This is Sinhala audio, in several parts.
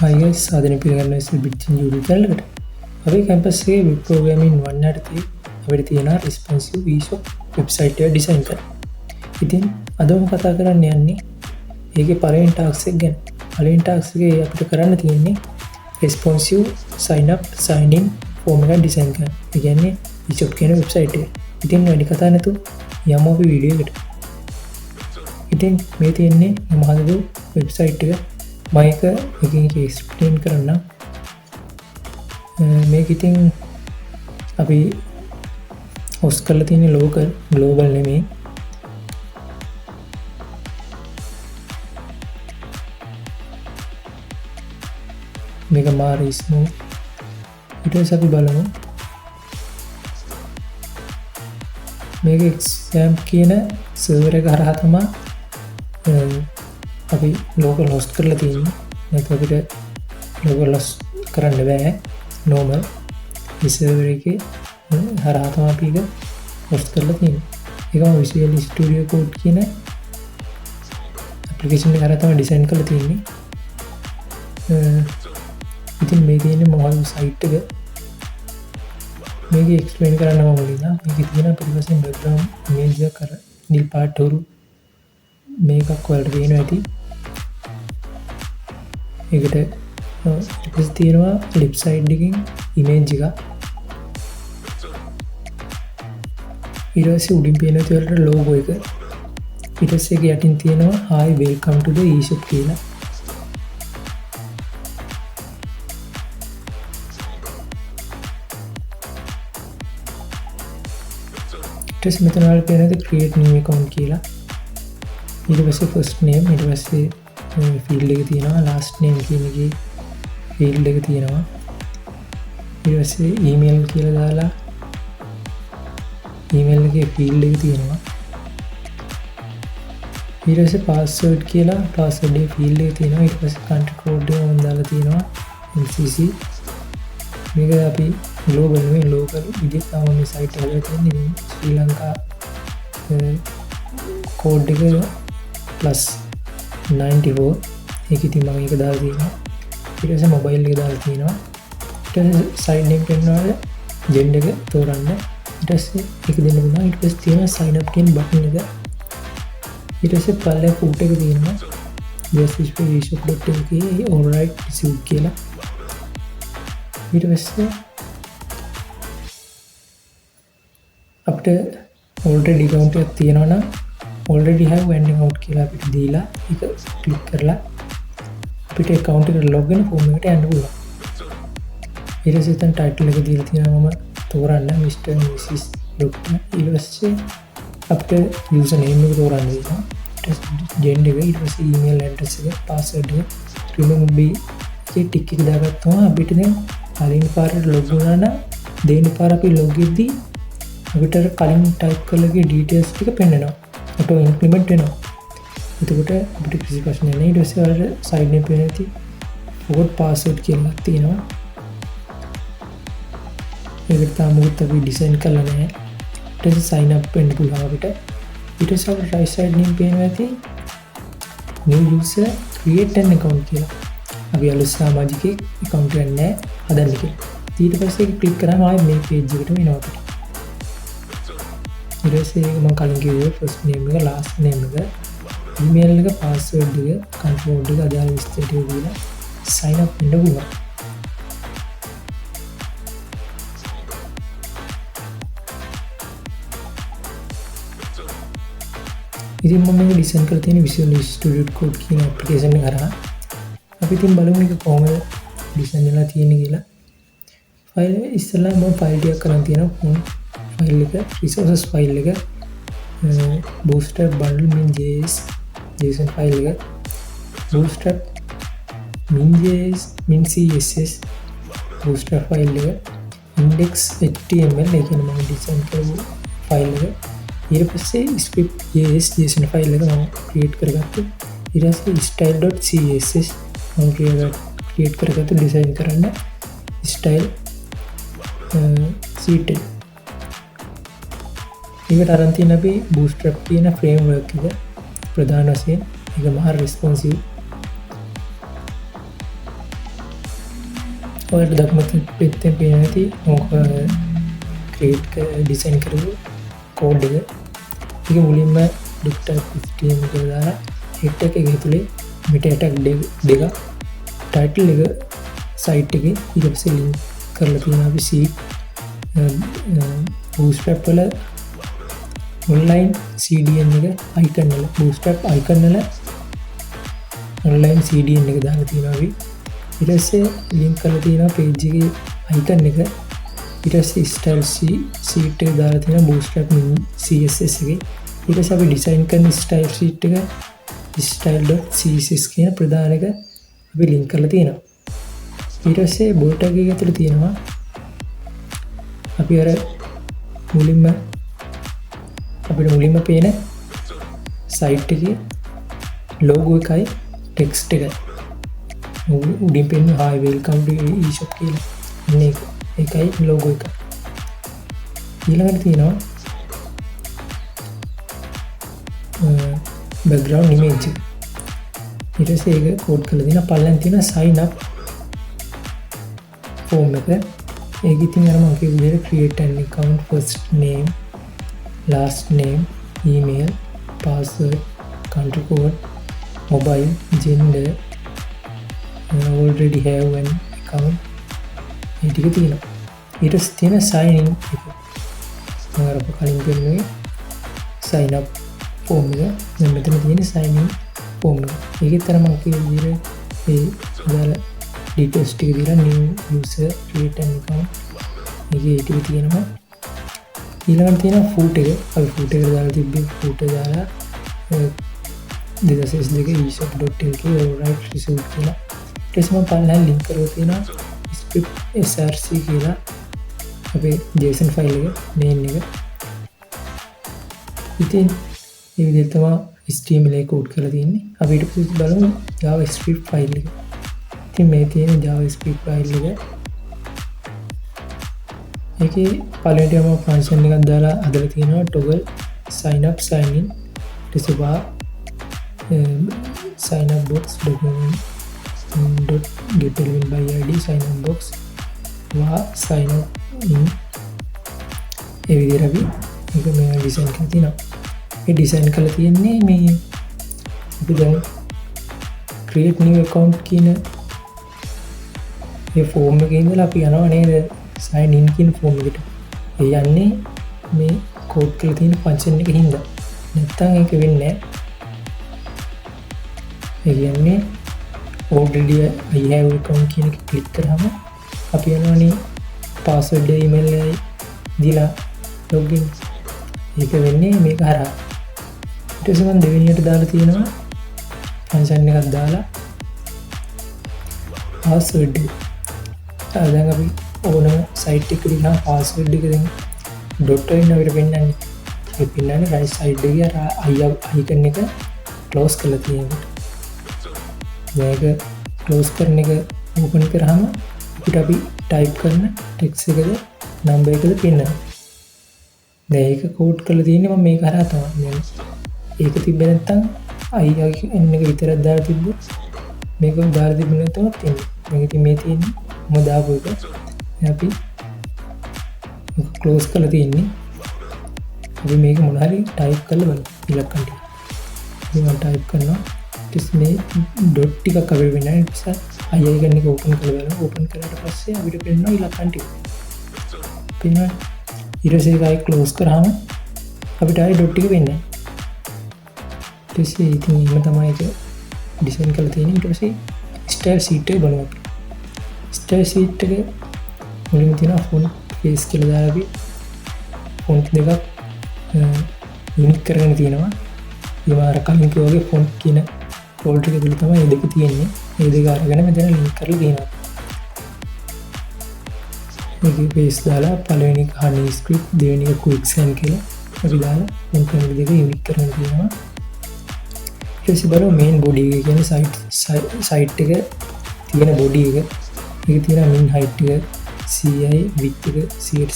Hi guys, සාධන පිළිගන්න SLBitchin YouTube channel එකට. අපේ campus එකේ web programming 1 යටතේ අපිට තියෙන responsive eShop website එක design කරන්න. ඉතින් අද මම කතා කරන්න යන්නේ ඒකේ පළවෙනි task එක ගැන. පළවෙනි task එකේ අපිට කරන්න තියෙන්නේ responsive sign up sign in form එක design කරන්න. ඒ කියන්නේ eShop කියන website එක. ඉතින් වැඩි කතා නැතුව යමු අපි වීඩියෝ එකට. ඉතින් මේ තියෙන්නේ මම හදපු website එක. මයික එකින් එක්ස්ප්ලේන් කරන්න මේක ඉතින් අපි හොස්ට් කරලා තියෙන ලෝකල් ග්ලෝබල් නෙමෙයි මේක මාරිස්මු ඊට පස්සේ අපි බලමු මේක එක්සෑම් කියන සර්වර් එක හරහා තමයි අපි ලෝකල් හොස්ට් කරලා තියෙන්නේ නැත්නම් අපිට ලෝකල් හොස්ට් කරන්න බෑ normal සර්වර් එකේ හරහා තමයි අපි ඒක හොස්ට් කරලා තියෙන්නේ ඒකම Visual Studio Code කියන ඇප්ලිකේෂන් එක හරහා තමයි ඩිසයින් කරලා තියෙන්නේ ඉතින් මේ තියෙන්නේ මොහොත සයිට් එක මේක එක්ස්ප්ලেইন කරන්න මම මුලින්ම මේකේ තියෙන පිටිපස්සෙන් background image එක කර නිල් පාට උරු මේකක් වලට පේනවා ඇති ඒකට ඊපස්සේ තියෙනවා left side එකකින් image එක ඊට පස්සේ උඩින් පේන තියෙන logo එක ඊට පස්සේ ඒක යටින් තියෙනවා hi welcome to the eShop කියලා ඊට පස්සේ මෙතන වල පේනද create new account කියලා ඊට පස්සේ first name ඊට පස්සේ field එක තියෙනවා last name කියන එකේ field එක තියෙනවා ඊට පස්සේ email කියලා දාලා email එකේ field එක තියෙනවා ඊට පස්සේ password කියලා password එකේ field එක තියෙනවා ඊට පස්සේ country code එක මම දාලා තියෙනවා LCC මේක අපි global නෙවෙයි local විදිහට තමයි මේ site එක හදලා තියෙන්නේ ශ්‍රී ලංකා code එක +94 ඒක ඉතින් මම ඒක දාලා තියෙනවා ඊට පස්සේ මොබයිල් එක දාලා තියෙනවා ඊට පස්සේ සයින් නේම් කරනවා ජෙන්ඩර් එක තෝරන්න ඊට පස්සේ ඒක දෙන්න පුළුවන් ඊට පස්සේ තියෙනවා sign up කියන බටන් එක ඊට පස්සේ පල්ලේ ෆූට් එක තියෙනවා eShop.lk alright received කියලා ඊට පස්සේ අපිට already account එකක් තියෙනවා නම් already have one account කියලා අපිට දීලා ඒක ක්ලික් කරලා අපිට account එකට login form එකට යන්න පුළුවන්. ඊට පස්සේ තන title එක දීලා තියෙනවා මම තෝරන්න Mr. Mrs. Dr. ඊට පස්සේ අපිට user name එක තෝරන්න වෙනවා. ඊට පස්සේ gender එක ඊට පස්සේ email address එක password එක remember be ඒ ටික එක දාගත්තම අපිට දැන් කලින් පාරට log වුණා නම් දෙවෙනි පාර අපි log වෙද්දී අපිට කලින් type කරලා ගිය details ටික පෙන්නනවා. auto implement වෙනවා. එතකොට අපිට කිසි ප්‍රශ්නයක් නැහැ. ඊට පස්සේ වල side name පේන ඇති forgot password කියලා තියෙනවා. ඒකට තාමත් අපි ඩිසයින් කරලා නැහැ. ඊට පස්සේ sign up වෙන්න පුළුවන් අපිට. ඊට පස්සේ අපිට right side name පේනවා ඇති new user create an account කියලා. අපි අලුත් සමාජිකයෙක් account එකක් නැහැ හදන්න කියලා. ඊට පස්සේ ඒක click කරාම ආයෙ මේ page එකට එනවා අපිට. ඊට පස්සේ මම කලින් කිව්වේ first name එක last name එක email එක password එක country code එක අදාළ විස්තර ටික දීලා sign up වෙන්න පුළුවන්. ඉතින් මම මේක ඩිසයින් කරලා තියෙන Visual Studio Code කියන application එක හරහා අපි ඉතින් බලමු මේක කොහොමද ඩිසයින් වෙලා තියෙන්නේ කියලා. ෆයිල් ඉස්සෙල්ලා මම ෆයිල් ටිකක් කරන් තියෙනවා file එක resources file එක bootstrap bundle min.js json file එක bootstrap min.js min.css bootstrap file එක index.html ඒ කියන්නේ මම ඩිසයින් කරපු file එක ඊට පස්සේ script.js json file එක මම create කරගත්තා ඊට පස්සේ style.css මම create කරගත්ත ඩිසයින් කරන්න style c10 ඒකට අරන් තියෙන අපි bootstrap කියන framework එක ප්‍රධාන වශයෙන් ඒක මහා responsive ඔයාලට දක්මත් පෙත්තෙන් පේනවා ඇති මොකක් ක්‍රියේට් ඩිසයින් කරපු කෝඩ් එක. ඒක මුලින්ම ඩෙස්ක්ටොප් HTML කියලා දාලා හෙඩ් එකේ ඇතුලේ මෙටා ටැග් දෙක ටයිටල් එක සයිට් එකේ ඊට පස්සේ ලින්ක් කරලා තියෙනවා අපි සීට් bootstrap වල online CDN එක icon වල bootstrap icon වල online CDN එක දාලා තියෙනවා අපි. ඊට පස්සේ ලින්ක් කරලා තියෙනවා page එකේ icon එක. ඊට පස්සේ style sheet එක දාලා තියෙනවා bootstrap CSS එකේ. ඊට පස්සේ අපි ඩිසයින් කරන style sheet එක style.css කියන ප්‍රධාන එක අපි ලින්ක් කරලා තියෙනවා. ඊට පස්සේ body tag එක ඇතුළේ තියෙනවා අපි අර මුලින්ම පේන සයිට් එකේ logo එකයි text එක උඩින් පේන hi welcome to e-shop කියලා මේක ඒකයි logo එක. ඊළඟට තියෙනවා background image. ඊට පස්සේ ඒක කෝඩ් කරලා දෙනවා. පල්ලෙන් තියෙන sign up form එක. ඒක ඉතින් අර මම කියපු විදිහට create an account, first name, last name, email, password, country code, mobile, gender, already have an account. මේ ටික තියෙනවා. ඊට පස්සේ තියෙන sign in එක. මම අර කලින් පෙන්නන්නේ sign up form එක. දැන් මෙතන තියෙන sign in form එක. ඒකෙත් අර මම කියපු විදිහට ඒ දාලා details ටික දීලා new user create an account මේකේ ඒ ටික තියෙනවා. ඊළඟට තියෙනවා footer එක. අපි footer එක දාලා තිබ්බේ footer දාලා 2022 e-shop.lk right result කියලා. ඊට පස්සේ මම පල්ලෙහාන් link කරලා තියෙනවා script src කියලා අපේ json file එක main එක. ඉතින් මේ විදිහට තමයි HTML එක කෝඩ් කරලා තියෙන්නේ. අපි ඊට පස්සේ බලමු JavaScript file එක. ඉතින් මේ තියෙන JavaScript file එක ඒකේ පළවෙනිටම ෆන්ක්ෂන් එකක් දාලා හදලා තියෙනවා toggle sign up sign in ටිසබා sign up box document dot get element by id sign up box වා sign up in ඒ විදිහට අපි මේක මේ ඩිසයින් කරලා තියෙනවා. මේ ඩිසයින් කරලා තියෙන්නේ මේ අපි දැන් create new account කියන මේ ෆෝම් එකේ ඉඳලා අපි යනවා නේද sign in කියන ෆෝම් එකට. ඒ යන්නේ මේ කෝඩ් එකේ තියෙන ෆන්ක්ෂන් එක හින්දා. නැත්තම් ඒක වෙන්නේ නැහැ. ඒ කියන්නේ already I have account කියන එක ක්ලික් කරාම අපි යනවානේ password email එකයි දීලා login. ඒක වෙන්නේ මේක හරහා. ඊට පස්සේ මම දෙවෙනියට දාලා තියෙනවා ෆන්ක්ෂන් එකක් දාලා password එක. දැන් අපි ඕනම සයිට් එකකට ගිහම password එක දැන් dot වලින් අපිට පෙන්නන්නේ. ඒ පෙන්නන්නේ right side එකේ අර icon එක close කරලා තියෙනවා. මේක close කරන එක open කරාම අපිට අපි type කරන text එකද number එකද පෙන්නනවා. දැන් ඒක කෝඩ් කරලා තියෙන්නේ මම මේක හරහා තමයි. ඒක තිබ්බ නැත්නම් icon එක විතරක් දාලා තිබ්බොත් මේක දාලා තිබුණ නැත්නම් තියෙන්නේ. මේක ඉතින් මේ තියෙන්නේ මම දාපු එක. අපි close කරලා තියෙන්නේ. අපි මේක මොන හරි type කරලා බලමු ඉලක්කම් ටික. ඉතින් මම type කරනවා. ඊට මේ dot ටිකක් අපිට වෙනවා. ඒ නිසා icon එක open කරලා බලමු. open කරාට පස්සේ අපිට පෙන්නනවා ඉලක්කම් ටික. පෙන්වන්න. ඊට පස්සේ ඒක close කරාම අපිට ආයි dot ටික වෙන්නේ. ඊට පස්සේ ඉතින් එහෙම තමයි ඒක ඩිසයින් කරලා තියෙන්නේ. ඊට පස්සේ style sheet එක බලමු. style sheet එක මුලින්ම තියෙනවා font face කියලා දාලා අපි font දෙකක් යුනික් කරගෙන තියෙනවා. ඊම අර කලින් කිව්වා වගේ font කියන folder එක තුල තමයි මේ දෙක තියෙන්නේ. මේ දෙක අරගෙන මෙතන link කරලා තියෙනවා. මේකේ face දාලා පළවෙනි එක honey script දෙවෙනි එක quicksand කියලා අපි දාලා font දෙක යුනික් කරගෙන තියෙනවා. ඊට පස්සේ බලමු main body එක කියන්නේ site එක තියෙන body එක. ඒක තියෙන min height එක CI width එක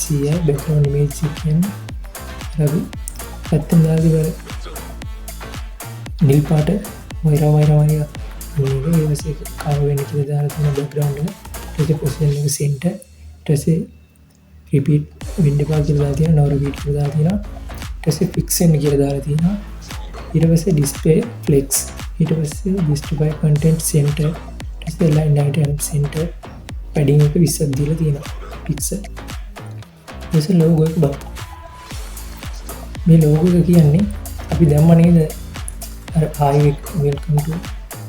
CI background image එක කියන්නේ අපි පැත්තෙන් දාලා ඉවර නිල් පාට වෛර මේක ඒ වගේ කව වෙන කියලා දාලා තියෙන background එක. ඊට පස්සේ පොසිෂන් එක සෙන්ටර් ඊට පස්සේ රිපීට් වෙන්න එපා කියලා දාලා තියෙනවා නෝ රිපීට් කියලා දාලා තියෙනවා ඊට පස්සේ ෆික්ස් වෙන්න කියලා දාලා තියෙනවා ඊට පස්සේ ඩිස්ප්ලේ ෆ්ලෙක්ස් ඊට පස්සේ ජස්ටිෆයි කන්ටෙන්ට් සෙන්ටර් ඊට පස්සේ ලයින් 90 සෙන්ටර් පැඩින් එක 20ක් දීලා තියෙනවා පික්සල් ඊට පස්සේ ලෝගෝ එක බලන්න මේ ලෝගෝ එක කියන්නේ අපි දැම්ම නේද අර hi welcome to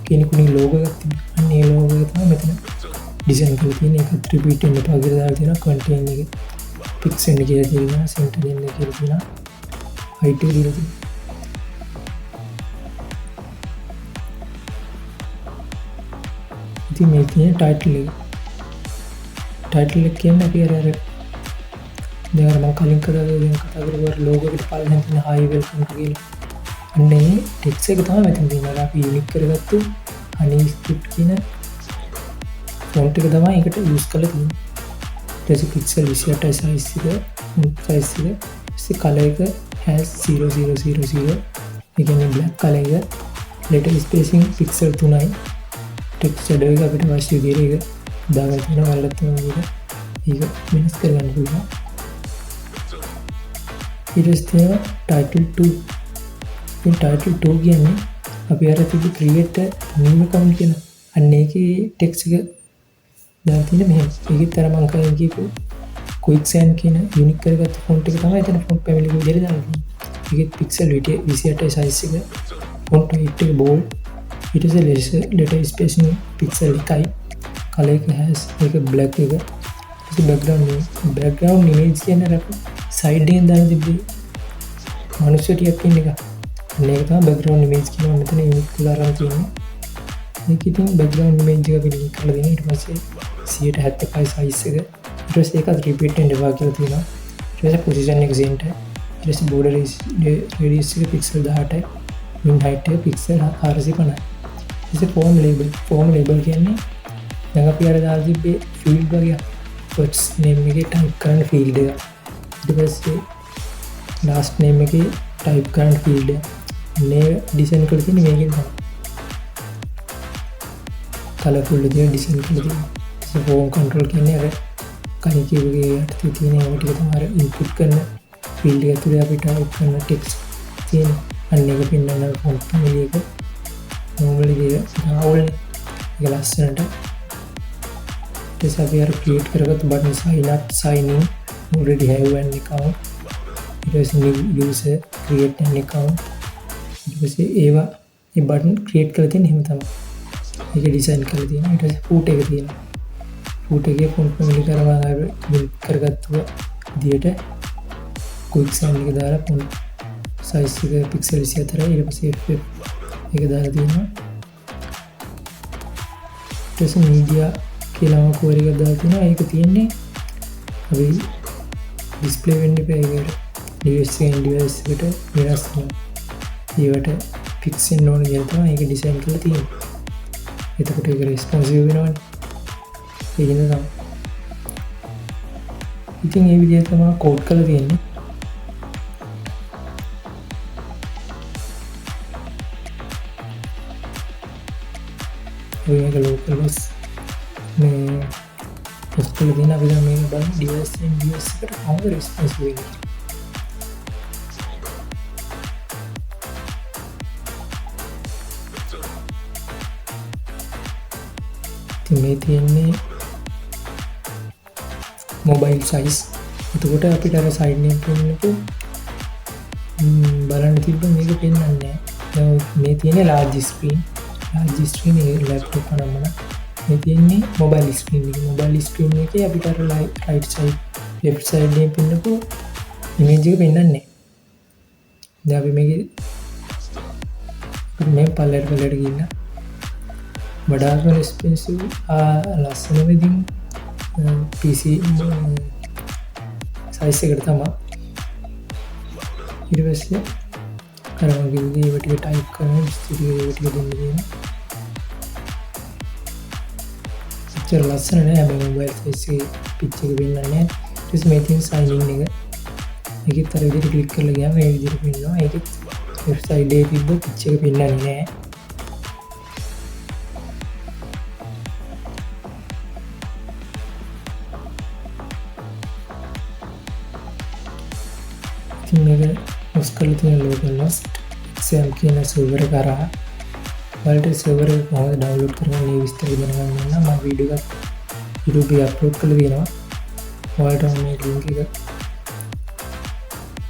කියන කුණි ලෝගෝ එකක් තිබුණා අන්න ඒ ලෝගෝ එක තමයි මෙතන ඩිසයින් කරලා තියෙන එක රිපීට් වෙන්න එපා කියලා දාලා තියෙනවා කන්ටෙන්ට් එක පික්ස් වෙන්න කියලා තියෙනවා සෙන්ටර් දෙන්න කියලා තියෙනවා height එක දීලා තියෙනවා ඉතින් මේ තියෙන ටයිටල් එක කියන්නේ අපි අර දැන් අර මම කලින් කතා කරපු ලෝගෝ එකට පල්ලෙන් තියෙන hi welcome to කියලා අන්නේ ටෙක්ස්ට් එක තමයි මෙතන තියෙනවා අපි යුනික් කරගත්තු honey script කියන ෆොන්ට් එක තමයි ඒකට යූස් කරලා තියෙන්නේ ඊට පස්සේ පික්සල් 28යි සයිස් එක ඉස්සේ කලර් එක has 0000 ඒ කියන්නේ black කලර් එක letter spacing පික්සල් 3යි ටෙක්ස්ට් ෂැඩෝ එක අපිට අවශ්‍ය විදිහට ඒක දාගන්න තියෙනවා වලත් තමයි ඒක වෙනස් කරගන්න පුළුවන් ඊට පස්සේ title 2 ඉතින් title 2 කියන්නේ අපි අර තිබු create new account කියන අන්න ඒකේ ටෙක්ස්ට් එක දාලා තියෙන මෙහෙම ඒකෙත් අර මම කලින් කියපු quicksand කියන යුනික් කරගත්ත ෆොන්ට් එක තමයි එතන ෆොන්ට් ෆැමිලි එක විදිහට දාලා තියෙන්නේ ඒකෙත් pixel 28යි size එක ෆොන්ට් height එක bold ඊට පස්සේ letter spacing pixel 1යි color එක has ඒක black එක ඊට background image කියන්නේ අර side එකෙන් දාලා තිබ්බේ මනුස්ස ටිකක් ඉන්න එක මේක තමයි background image කියනවා මෙතන යුනික් කරලා අරන් තියෙන්නේ මේක ඉතින් background image එක අපි link කරලා දෙනවා ඊට පස්සේ 175 size එක ඊට පස්සේ ඒකත් repeat වෙන්න එපා කියලා තියෙනවා ඊට පස්සේ position එක center ඊට පස්සේ border radius එක pixel 18යි min height එක pixel 450යි ඊට form label කියන්නේ දැන් අපි අර දාලා තිබ්බේ field වගේ first name එකේ type කරන field එක ඊට පස්සේ last name එකේ type කරන field එක මේ design කරලා තියෙන්නේ මේකෙන් තමයි colourful විදියට design කරලා තියෙන්නේ ඒ form control කියන්නේ අර කලින් කියුවේ යටතේ තියෙන ඒවා ටික තමයි අර input කරන field එක ඇතුලේ අපි type කරන text තියෙන අන්න එක පින්නන font family එක normally ඒක ආවල් ඒක ලස්සනට අපි අර create කරගත්තු button sign up sign in already have an account ඊට පස්සේ new user create an account ඊට පස්සේ ඒවා ඒ button create කරලා තියෙන හැම තමයි ඒක design කරලා තියෙනවා ඊට පස්සේ footer එක තියෙනවා footer එකේ font family කරවා කරගත්තු විදියට quicksand එක දාලා font size එක pixel 24යි ඊට පස්සේ ff ඒක දාලා තියෙනවා ඊට පස්සේ media කියලා query එකක් දාලා තියෙනවා ඒක තියෙන්නේ අපි display වෙන්න එපා ඒකට device එකට වෙනස් කරනවා ඒවට fix වෙන්න ඕන කියලා තමයි ඒක design කරලා තියෙන්නේ එතකොට ඒක responsive වෙනවනේ ඒක නේද තමයි ඉතින් මේ විදිහට තමයි code කරලා තියෙන්නේ ඔය එක localhost මේ පොස්ට් එකේ දෙන අපි දැන් මේක බලමු device එකට කොහොමද responsive වෙන්නේ මේ තියෙන්නේ mobile size එතකොට අපිට අර side name පෙන්නනකොට බලන්න තිබ්බ මේක පෙන්වන්නේ නැහැ මේ තියෙන්නේ large screen ඒ laptop නම්මන මේ තියෙන්නේ mobile screen එකේ අපිට අර right side left side එකේ පෙන්නනකොට image එක පෙන්වන්නේ නැහැ දැන් අපි මේකේ මේ පල්ලෙට ගිහින් වඩාත්ම expensive ලස්සන විදිහින් PC size එකට තමයි ඊට පස්සේ කරවගෙන ඒව ටික type කරන ස්තුතිය ඒව ටික දෙන්න දෙනවා ඉතින් ලස්සන නෑ හැබැයි mobile size එකේ pitch එක වෙන්නන්නේ නෑ ඊට පස්සේ මේ තියෙන sign in එක ඒකත් අර විදිහට ක්ලික් කරලා ගියාම මේ විදිහට පෙන්නනවා ඒකත් left side එකේ තිබ්බ pitch එක පෙන්නන්නේ නෑ ඉතින් මේක මොස් කරලා තියෙන ලෝකල් හොස්ට් XAMPP කියන සර්වර් එක කරා ඔයාලට සර්වර් එක කොහොමද ඩවුන්ලෝඩ් කරගන්නේ මේ විස්තර ඉගෙන ගන්න නම් මම වීඩියෝ එකක් YouTube එකේ අප්ලෝඩ් කරලා තියෙනවා. ඔයාලට මේ ලින්ක් එක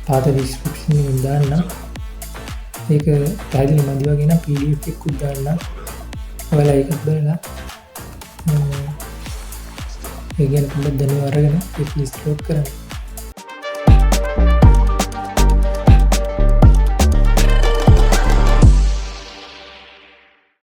පාත ඩිස්ක්‍රිප්ෂන් එකේ දාන්නම්. ඒක පැහැදිලි මදි වගේ නම් PDF එකකුත් දාන්නම්. ඔයාලා ඒකත් බලලා ඒ ගැන පොඩ්ඩක් දැනුම අරගෙන ඒක ඉන්ස්ටෝල් කරන්න.